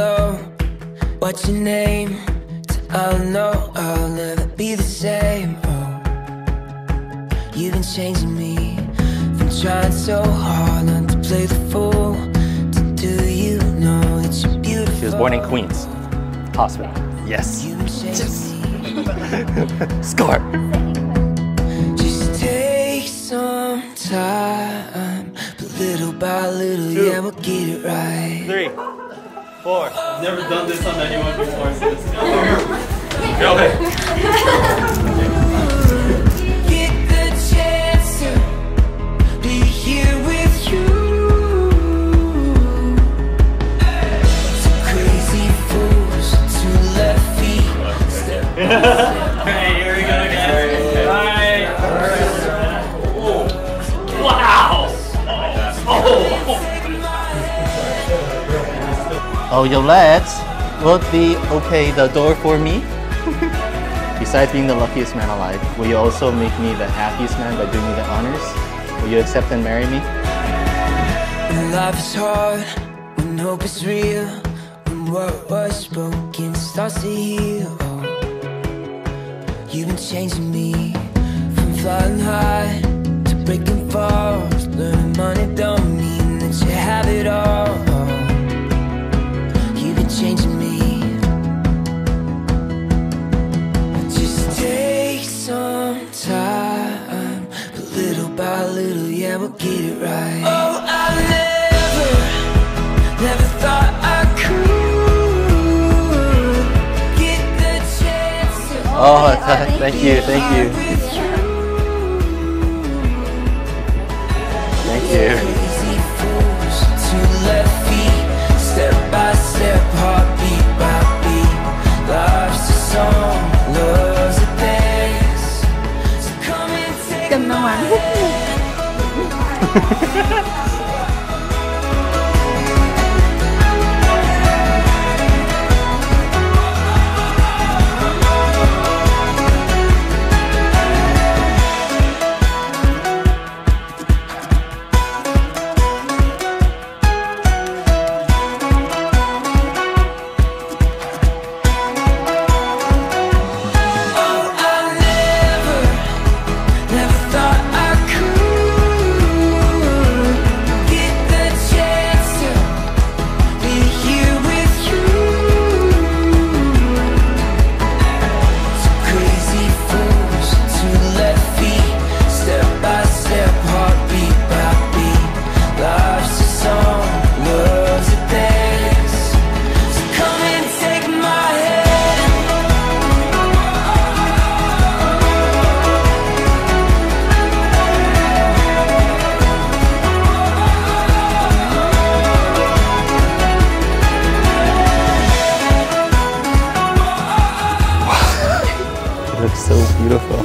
hello, what's your name? I'll know I'll never be the same. Oh, you've been changing me from trying so hard not to play the fool to do you know that you're beautiful. She was born in Queens Hospital. Yes. Yes. Score. Just take some time, but little by little, yeah, we'll get it right. 3, 4. I've never done this on anyone before, so let's go. Go. Get the chance to be here with you. Two crazy fools, two left feet. Hey, here we go, guys. Bye. Wow. Oh, Yolette, will the okay the door for me? Besides being the luckiest man alive, will you also make me the happiest man by doing me the honors? Will you accept and marry me? When life is hard, when hope is real, when what was spoken starts to heal. Oh, you've been changing me from flying high to breaking falls. Learning money don't mean that you have it all. Oh, you've been changing me. Just take some time, but little by little, yeah, we'll get it right. Oh, I never thought I could get the chance to. Oh, thank you, thank you. Thank you. Crazy fools, two left feet, step by step, heartbeat by beat. Life's a song, love's a dance. So come and take Cầm nó ngoan. It looks so beautiful.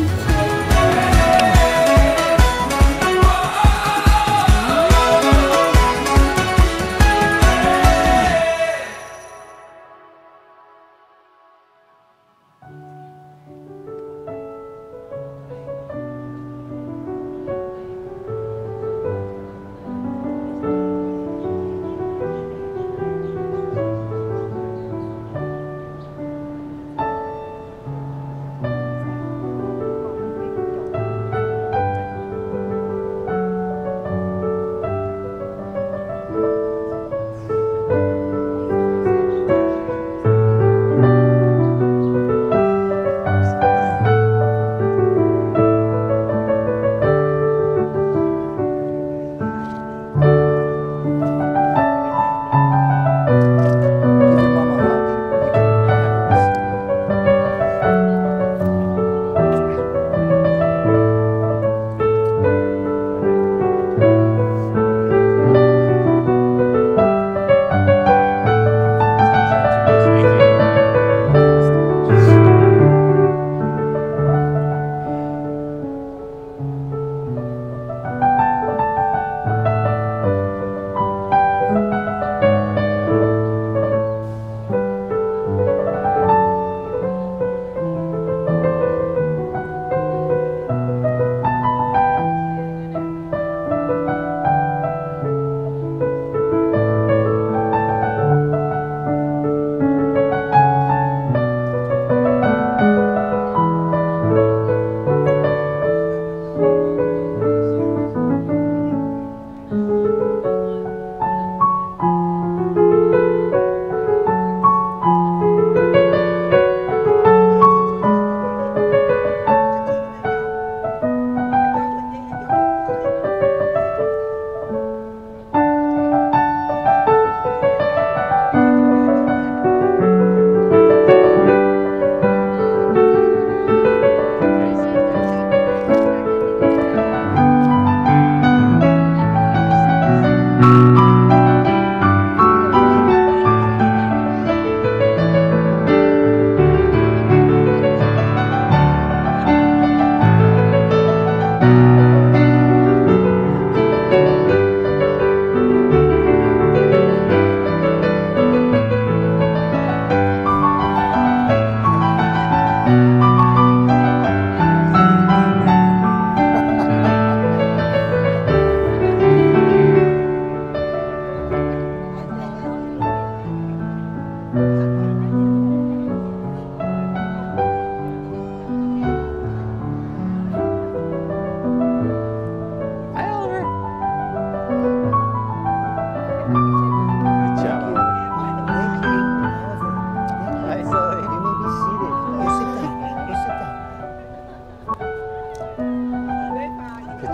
Good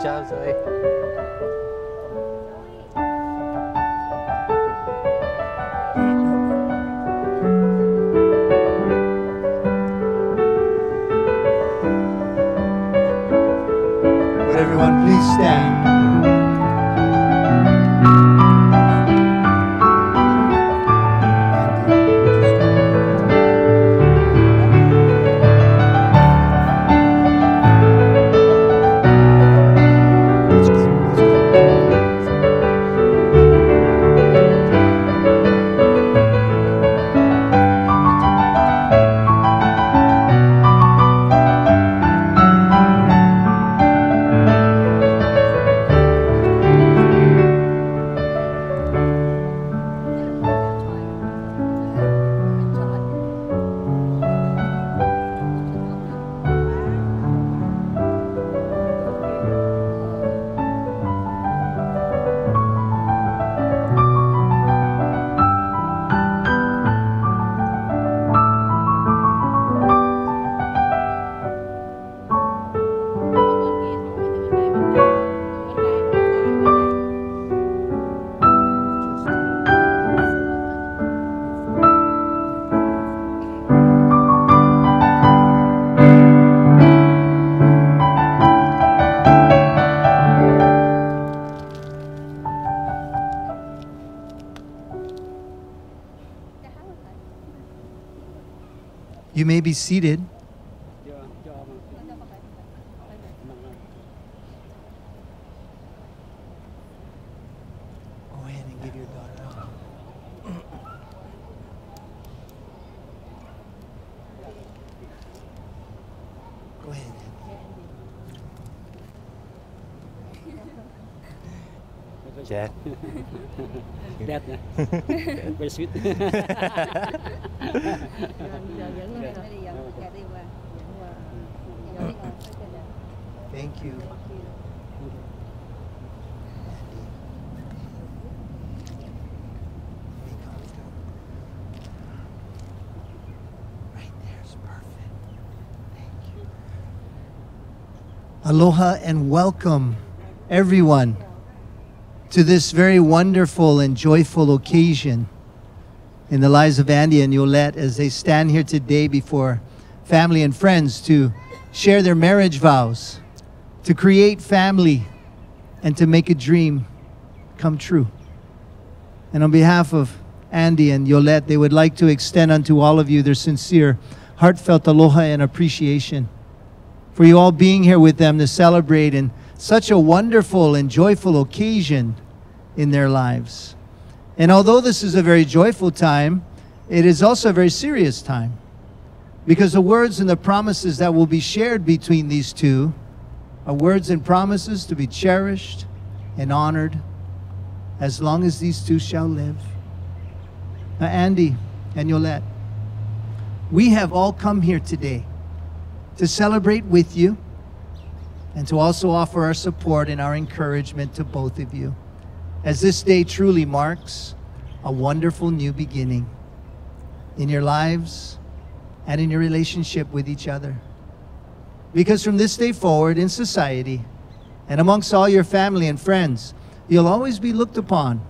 job, Zoe. Would everyone please stand? You may be seated. Go ahead and give your daughter a hug. Go ahead. Dad. Dad, very sweet. Thank you. Right there's perfect. Thank you. Aloha and welcome, everyone, to this very wonderful and joyful occasion in the lives of Andy and Yolette as they stand here today before family and friends to share their marriage vows, to create family, and to make a dream come true. And on behalf of Andy and Yolette, they would like to extend unto all of you their sincere, heartfelt aloha and appreciation for you all being here with them to celebrate in such a wonderful and joyful occasion in their lives. And although this is a very joyful time, it is also a very serious time, because the words and the promises that will be shared between these two are words and promises to be cherished and honored as long as these two shall live. Now, Andy and Yolette, we have all come here today to celebrate with you and to also offer our support and our encouragement to both of you, as this day truly marks a wonderful new beginning in your lives and in your relationship with each other. Because from this day forward in society and amongst all your family and friends, you'll always be looked upon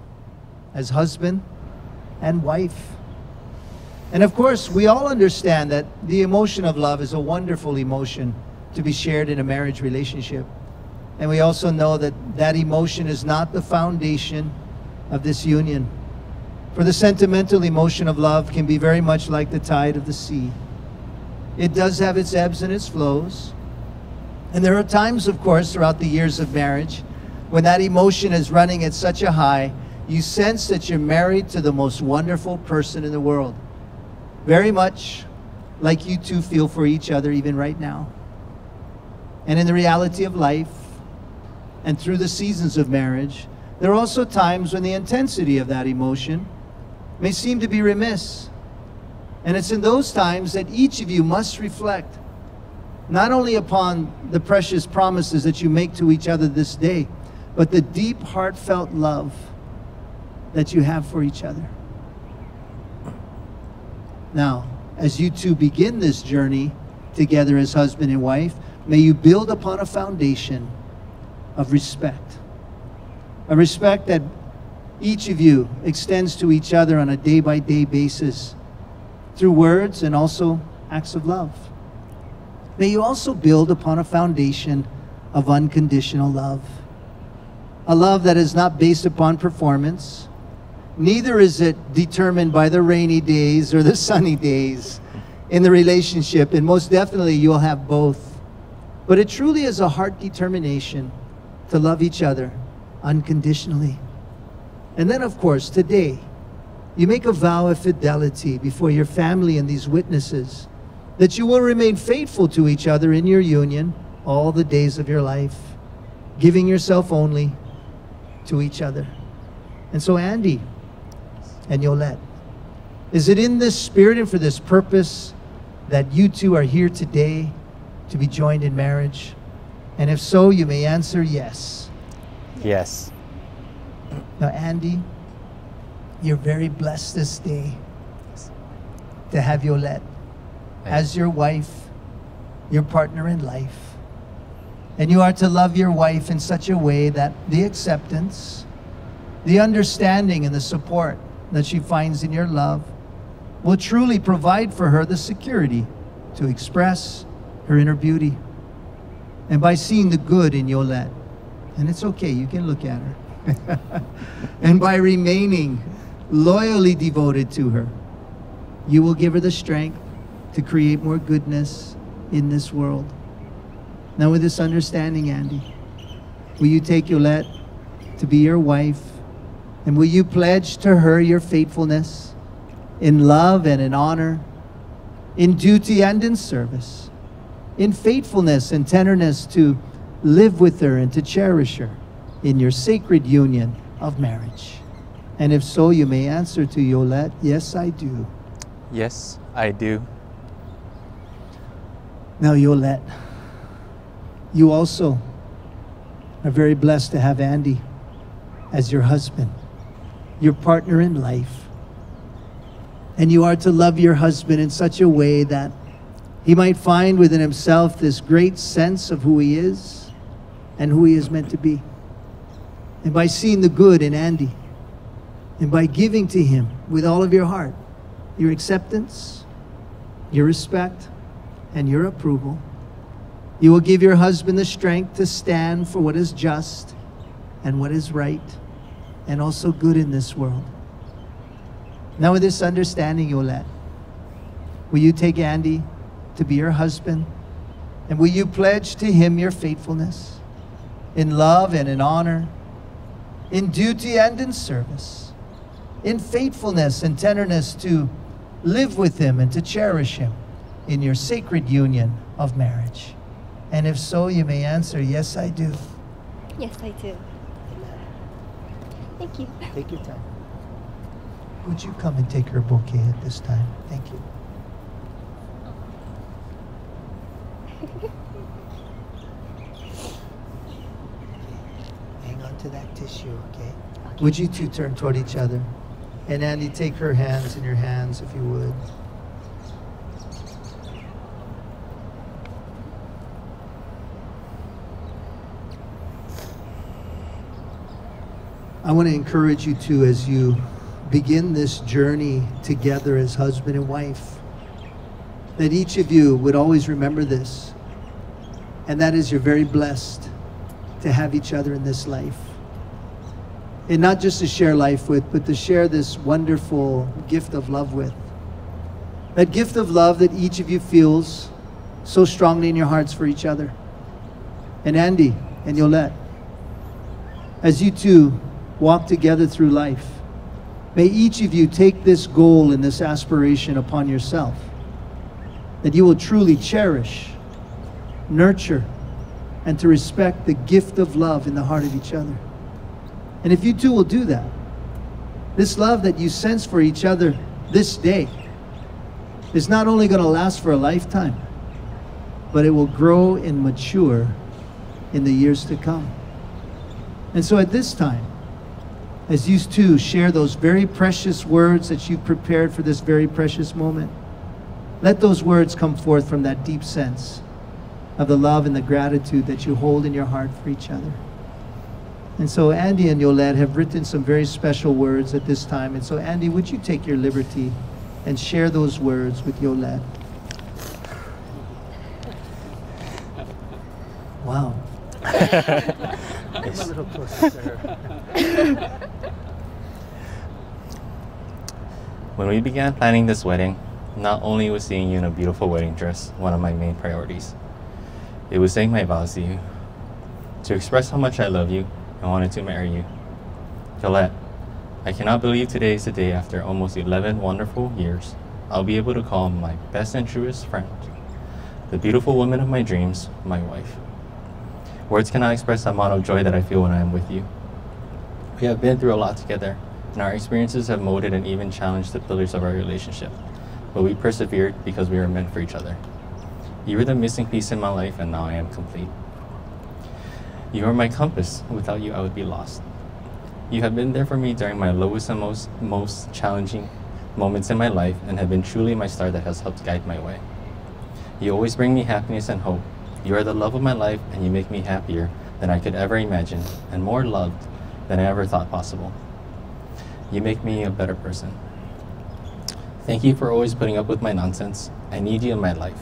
as husband and wife. And of course, we all understand that the emotion of love is a wonderful emotion to be shared in a marriage relationship. And we also know that that emotion is not the foundation of this union. For the sentimental emotion of love can be very much like the tide of the sea. It does have its ebbs and its flows. And there are times, of course, throughout the years of marriage, when that emotion is running at such a high, you sense that you're married to the most wonderful person in the world. Very much like you two feel for each other even right now. And in the reality of life, and through the seasons of marriage, there are also times when the intensity of that emotion may seem to be remiss And it's in those times that each of you must reflect not only upon the precious promises that you make to each other this day, but the deep, heartfelt love that you have for each other. Now, as you two begin this journey together as husband and wife, may you build upon a foundation of respect. A respect that each of you extends to each other on a day-by-day basis through words and also acts of love. May you also build upon a foundation of unconditional love. A love that is not based upon performance. Neither is it determined by the rainy days or the sunny days in the relationship. And most definitely you'll have both. But it truly is a heart determination to love each other unconditionally. And then, of course, today, you make a vow of fidelity before your family and these witnesses that you will remain faithful to each other in your union all the days of your life, giving yourself only to each other. And so, Andy and Yolette, is it in this spirit and for this purpose that you two are here today to be joined in marriage? And if so, you may answer yes. Yes. Now, Andy, you're very blessed this day to have Yolette as your wife, your partner in life. And you are to love your wife in such a way that the acceptance, the understanding, and the support that she finds in your love will truly provide for her the security to express her inner beauty. And by seeing the good in Yolette, and it's okay, you can look at her, and by remaining loyally devoted to her, you will give her the strength to create more goodness in this world. Now, with this understanding, Andy, will you take Yolette to be your wife, and will you pledge to her your faithfulness in love and in honor, in duty and in service, in faithfulness and tenderness to live with her and to cherish her in your sacred union of marriage? And if so, you may answer to Yolette, yes, I do. Yes, I do. Now, Yolette, you also are very blessed to have Andy as your husband, your partner in life. And you are to love your husband in such a way that he might find within himself this great sense of who he is and who he is meant to be. And by seeing the good in Andy, and by giving to him with all of your heart, your acceptance, your respect, and your approval, you will give your husband the strength to stand for what is just and what is right and also good in this world. Now, with this understanding, Yolette, will you take Andy to be your husband? And will you pledge to him your faithfulness in love and in honor, in duty and in service, in faithfulness and tenderness to live with him and to cherish him in your sacred union of marriage? And if so, you may answer, yes, I do. Yes, I do. Thank you. Take your time. Would you come and take her bouquet at this time? Thank you. Hang on to that tissue, okay? Would you two turn toward each other? And Andy, take her hands in your hands, if you would. I want to encourage you two as you begin this journey together as husband and wife, that each of you would always remember this, and that is you're very blessed to have each other in this life. And not just to share life with, but to share this wonderful gift of love with. That gift of love that each of you feels so strongly in your hearts for each other. And Andy and Yolette, as you two walk together through life, may each of you take this goal and this aspiration upon yourself, that you will truly cherish, nurture, and to respect the gift of love in the heart of each other. And if you two will do that, this love that you sense for each other this day is not only going to last for a lifetime, but it will grow and mature in the years to come. And so at this time, as you two share those very precious words that you've prepared for this very precious moment, let those words come forth from that deep sense of the love and the gratitude that you hold in your heart for each other. And so Andy and Yolette have written some very special words at this time. And so Andy, would you take your liberty and share those words with Yolette? Wow. Yes. A little closer to her. When we began planning this wedding, not only was seeing you in a beautiful wedding dress one of my main priorities, it was saying my vows to you, to express how much I love you and wanted to marry you. Yolette, I cannot believe today is the day after almost 11 wonderful years, I'll be able to call my best and truest friend, the beautiful woman of my dreams, my wife. Words cannot express the amount of joy that I feel when I am with you. We have been through a lot together, and our experiences have molded and even challenged the pillars of our relationship. But we persevered because we were meant for each other. You were the missing piece in my life, and now I am complete. You are my compass. Without you, I would be lost. You have been there for me during my lowest and most challenging moments in my life, and have been truly my star that has helped guide my way. You always bring me happiness and hope. You are the love of my life, and you make me happier than I could ever imagine, and more loved than I ever thought possible. You make me a better person. Thank you for always putting up with my nonsense. I need you in my life.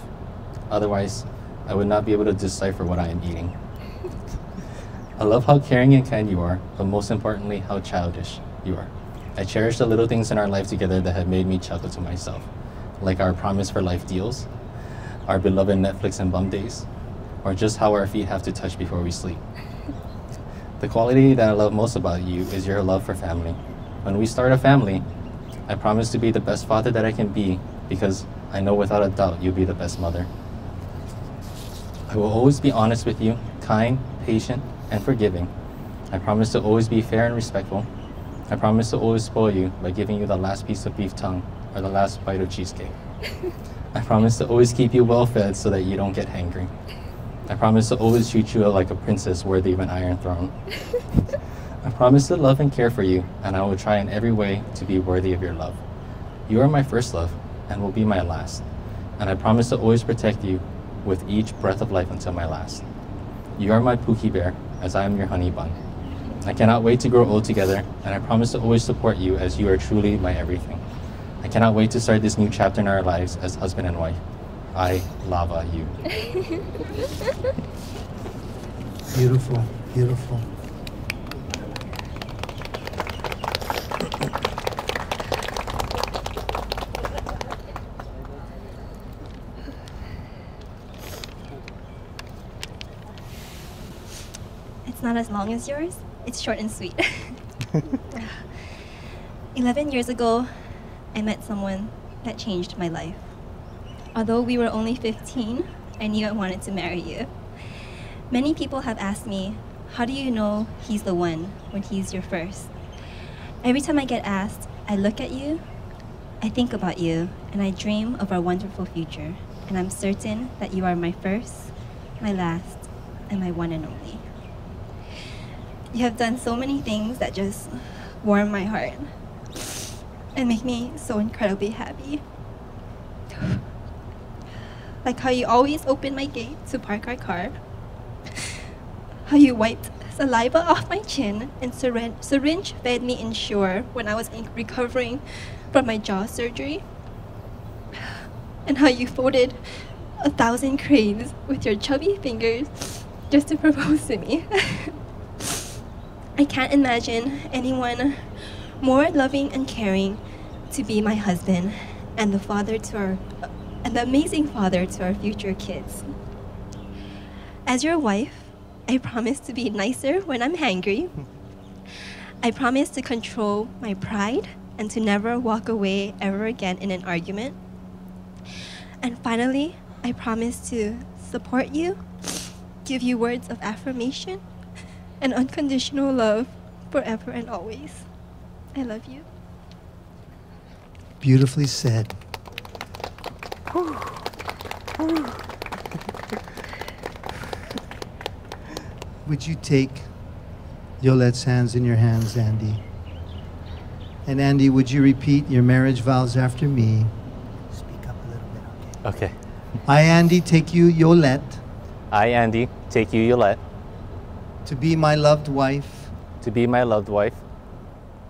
Otherwise, I would not be able to decipher what I am eating. I love how caring and kind you are, but most importantly, how childish you are. I cherish the little things in our life together that have made me chuckle to myself, like our promise for life deals, our beloved Netflix and bum days, or just how our feet have to touch before we sleep. The quality that I love most about you is your love for family. When we start a family, I promise to be the best father that I can be, because I know without a doubt you'll be the best mother. I will always be honest with you, kind, patient, and forgiving. I promise to always be fair and respectful. I promise to always spoil you by giving you the last piece of beef tongue or the last bite of cheesecake. I promise to always keep you well fed so that you don't get hangry. I promise to always treat you like a princess worthy of an iron throne. I promise to love and care for you, and I will try in every way to be worthy of your love. You are my first love and will be my last, and I promise to always protect you with each breath of life until my last. You are my Pookie Bear, as I am your honey bun. I cannot wait to grow old together, and I promise to always support you, as you are truly my everything. I cannot wait to start this new chapter in our lives as husband and wife. I lava you. Beautiful, beautiful. It's not as long as yours. It's short and sweet. 11 years ago, I met someone that changed my life. Although we were only 15, I knew I wanted to marry you. Many people have asked me, how do you know he's the one when he's your first? Every time I get asked, I look at you, I think about you, and I dream of our wonderful future. And I'm certain that you are my first, my last, and my one and only. You have done so many things that just warm my heart and make me so incredibly happy. Like how you always open my gate to park our car, how you wiped saliva off my chin and syringe fed me Ensure when I was recovering from my jaw surgery, and how you folded 1,000 crayons with your chubby fingers just to propose to me. I can't imagine anyone more loving and caring to be my husband and the amazing father to our future kids. As your wife, I promise to be nicer when I'm hangry. I promise to control my pride and to never walk away ever again in an argument. And finally, I promise to support you, give you words of affirmation, and unconditional love forever and always. I love you. Beautifully said. Would you take Yolette's hands in your hands, Andy? And Andy, would you repeat your marriage vows after me? Speak up a little bit, okay? Okay. I, Andy, take you, Yolette, I, Andy, take you, Yolette, to be my loved wife, to be my loved wife,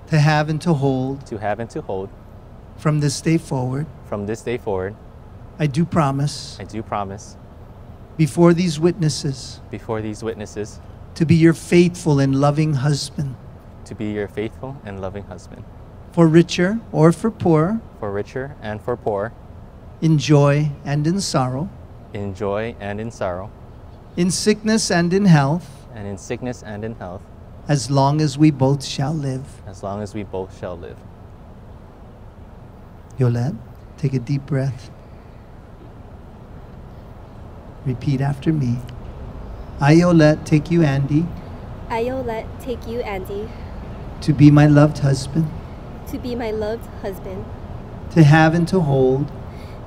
to have and to hold, to have and to hold, from this day forward. from this day forward. I do promise, I do promise, before these witnesses, before these witnesses, to be your faithful and loving husband, to be your faithful and loving husband, for richer or for poor, for richer and for poor, in joy and in sorrow, in joy and in sorrow, in sickness and in health, and in sickness and in health, as long as we both shall live. as long as we both shall live. Yolette, take a deep breath. Repeat after me. I, Yolette, take you, Andy, I, Yolette, take you, Andy, to be my loved husband, to be my loved husband, to have and to hold,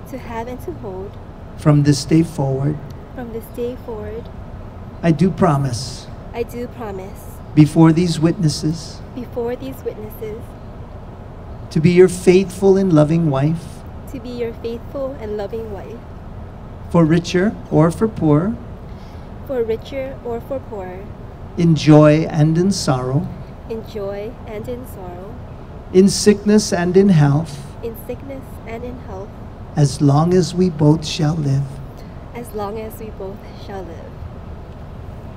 to have and to hold, from this day forward. from this day forward. I do promise, I do promise, before these witnesses, before these witnesses, to be your faithful and loving wife, to be your faithful and loving wife, for richer or for poor, for richer or for poor, in joy and in sorrow, in joy and in sorrow, in sickness and in health, in sickness and in health, as long as we both shall live. as long as we both shall live.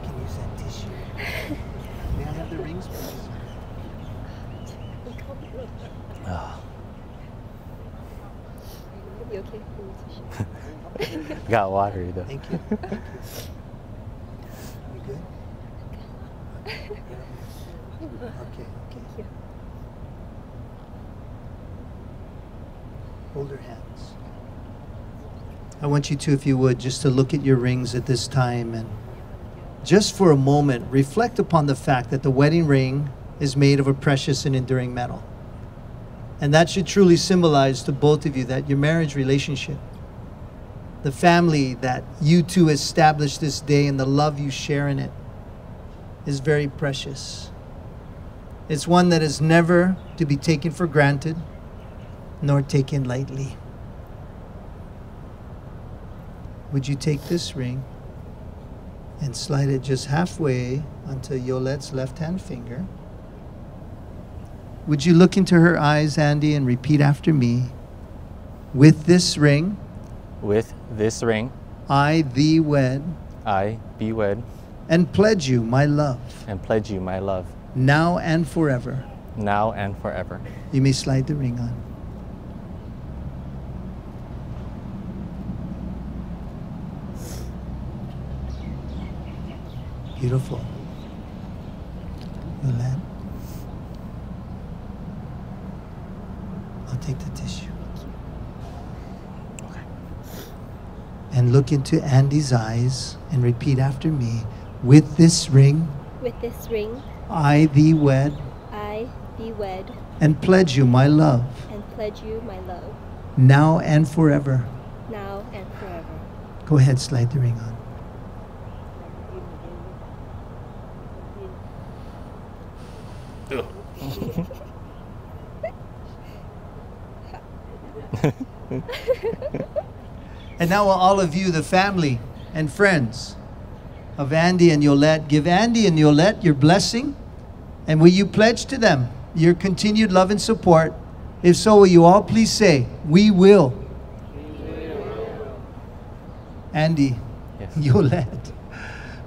Can you send tissue? May I have the rings, please? You okay? Got watery though. Thank you. Thank you. You good? Okay, okay. you. Hold her hands. I want you to, if you would, just to look at your rings at this time and just for a moment reflect upon the fact that the wedding ring is made of a precious and enduring metal. And that should truly symbolize to both of you that your marriage relationship, the family that you two established this day and the love you share in it is very precious. It's one that is never to be taken for granted nor taken lightly. Would you take this ring and slide it just halfway onto Yolette's left-hand finger? Would you look into her eyes, Andy, and repeat after me? With this ring, With this ring, I thee wed, I be wed, and pledge you my love, and pledge you my love, now and forever. now and forever. You may slide the ring on. Beautiful. Yolette, I'll take the tissue. Okay. And look into Andy's eyes and repeat after me. With this ring, With this ring, I thee wed, I be wed, and pledge you my love, and pledge you my love, now and forever. now and forever. Go ahead, slide the ring on. And now all of you, the family and friends of Andy and Yolette, give Andy and Yolette your blessing. And will you pledge to them your continued love and support? If so, will you all please say, we will. Andy, Yes. Yolette,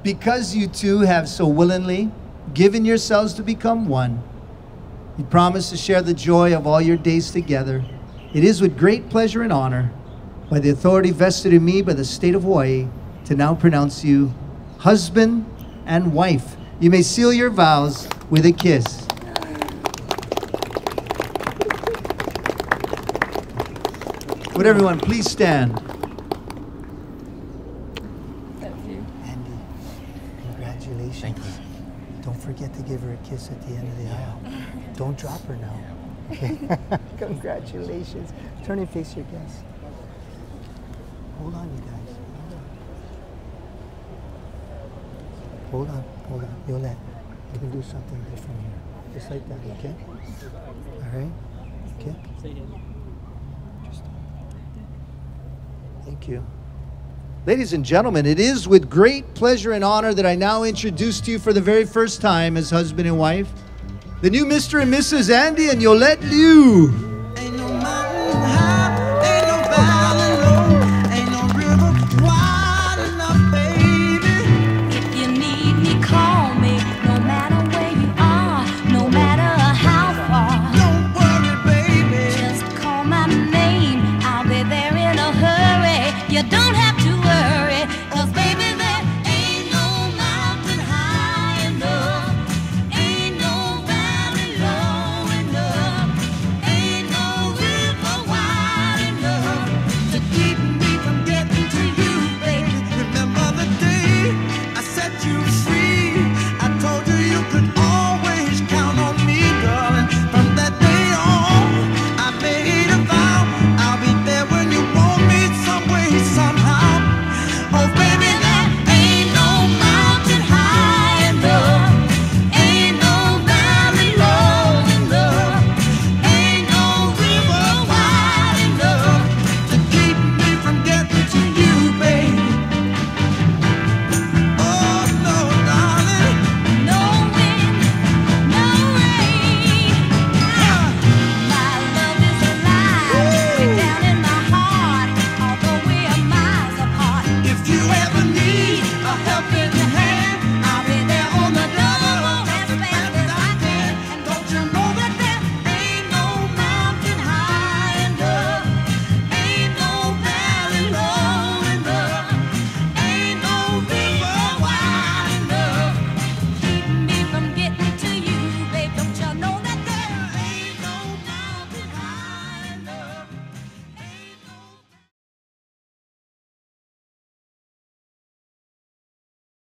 because you two have so willingly given yourselves to become one, you promise to share the joy of all your days together. It is with great pleasure and honor, by the authority vested in me by the state of Hawaii, to now pronounce you husband and wife. You may seal your vows with a kiss. Would everyone please stand? Andy, congratulations. Thank you. Don't forget to give her a kiss at the end of the aisle. Don't drop her now. Okay. Congratulations. Turn and face your guests. Hold on, you guys. Hold on. Hold on. Yolette, you can do something different here. Just like that, okay? All right? Okay? Thank you. Ladies and gentlemen, it is with great pleasure and honor that I now introduce to you for the very first time as husband and wife, the new Mr. and Mrs. Andy and Yolette Liu.